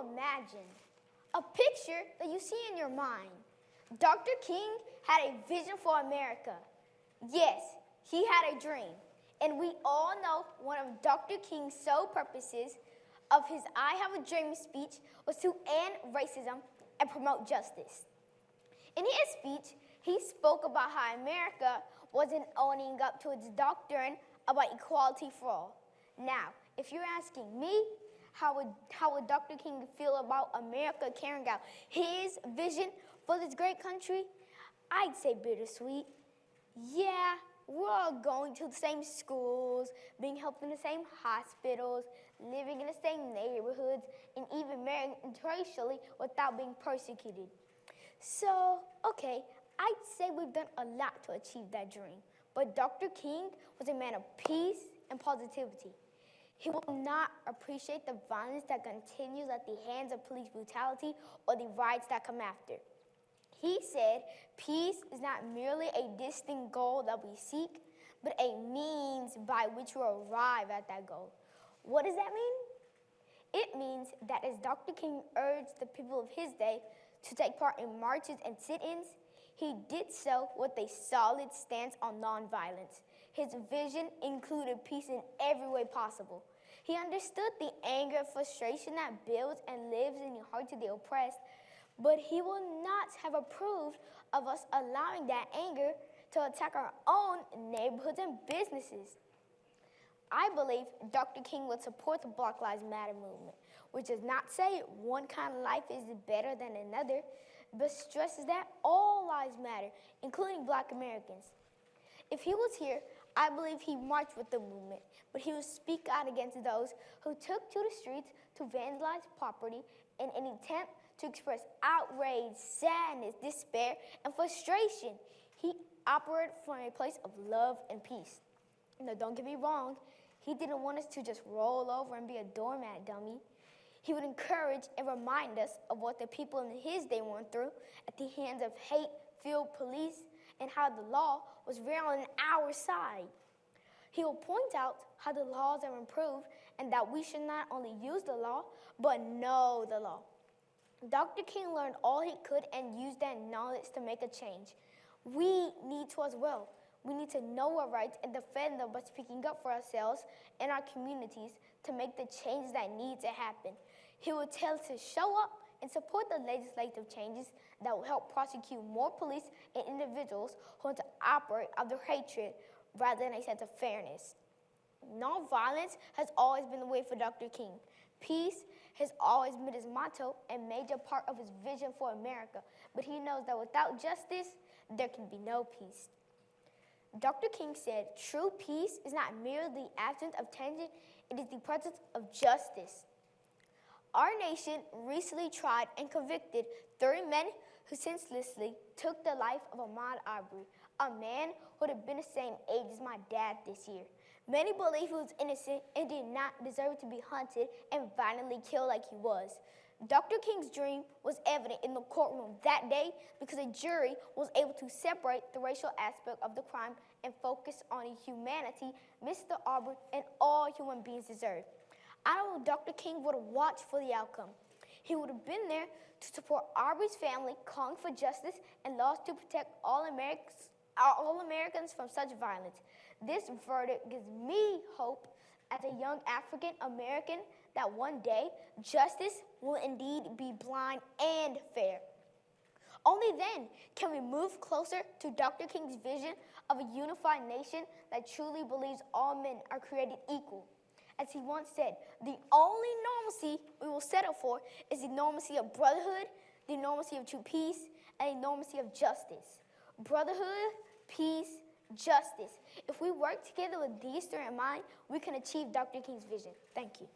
you imagine? A picture that you see in your mind. Dr. King had a vision for America. Yes, he had a dream. And we all know one of Dr. King's sole purposes of his I Have a Dream speech was to end racism and promote justice. In his speech, he spoke about how America wasn't owning up to its doctrine about equality for all. Now, if you're asking me, how would Dr. King feel about America carrying out his vision for this great country? I'd say bittersweet. Yeah, we're all going to the same schools, being helped in the same hospitals, living in the same neighborhoods, and even marrying interracially without being persecuted. So, okay, I'd say we've done a lot to achieve that dream. But Dr. King was a man of peace and positivity. He will not appreciate the violence that continues at the hands of police brutality or the riots that come after. He said, peace is not merely a distant goal that we seek, but a means by which we arrive at that goal. What does that mean? It means that as Dr. King urged the people of his day to take part in marches and sit-ins, he did so with a solid stance on nonviolence. His vision included peace in every way possible. He understood the anger and frustration that builds and lives in the hearts of the oppressed, but he will not have approved of us allowing that anger to attack our own neighborhoods and businesses. I believe Dr. King would support the Black Lives Matter movement, which does not say one kind of life is better than another, but stresses that all lives matter, including Black Americans. If he was here, I believe he marched with the movement, but he would speak out against those who took to the streets to vandalize property in an attempt to express outrage, sadness, despair, and frustration. He operated from a place of love and peace. Now, don't get me wrong, he didn't want us to just roll over and be a doormat dummy. He would encourage and remind us of what the people in his day went through at the hands of hate-filled police and how the law was very on our side. He will point out how the laws have improved and that we should not only use the law, but know the law. Dr. King learned all he could and used that knowledge to make a change. We need to as well. We need to know our rights and defend them by speaking up for ourselves and our communities to make the changes that need to happen. He will tell us to show up and support the legislative changes that will help prosecute more police and individuals who want to operate out of their hatred rather than a sense of fairness. Nonviolence has always been the way for Dr. King. Peace has always been his motto and major part of his vision for America, but he knows that without justice, there can be no peace. Dr. King said, true peace is not merely the absence of tension, it is the presence of justice. Our nation recently tried and convicted 30 men who senselessly took the life of Ahmaud Arbery, a man who would have been the same age as my dad this year. Many believe he was innocent and did not deserve to be hunted and violently killed like he was. Dr. King's dream was evident in the courtroom that day because a jury was able to separate the racial aspect of the crime and focus on the humanity Mr. Arbery and all human beings deserve. I know Dr. King would have watched for the outcome. He would have been there to support Arbery's family, calling for justice and laws to protect all Americans from such violence. This verdict gives me hope as a young African American that one day justice will indeed be blind and fair. Only then can we move closer to Dr. King's vision of a unified nation that truly believes all men are created equal. As he once said, the only normalcy we will settle for is the normalcy of brotherhood, the normalcy of true peace, and the normalcy of justice. Brotherhood, peace, justice. If we work together with these three in mind, we can achieve Dr. King's vision. Thank you.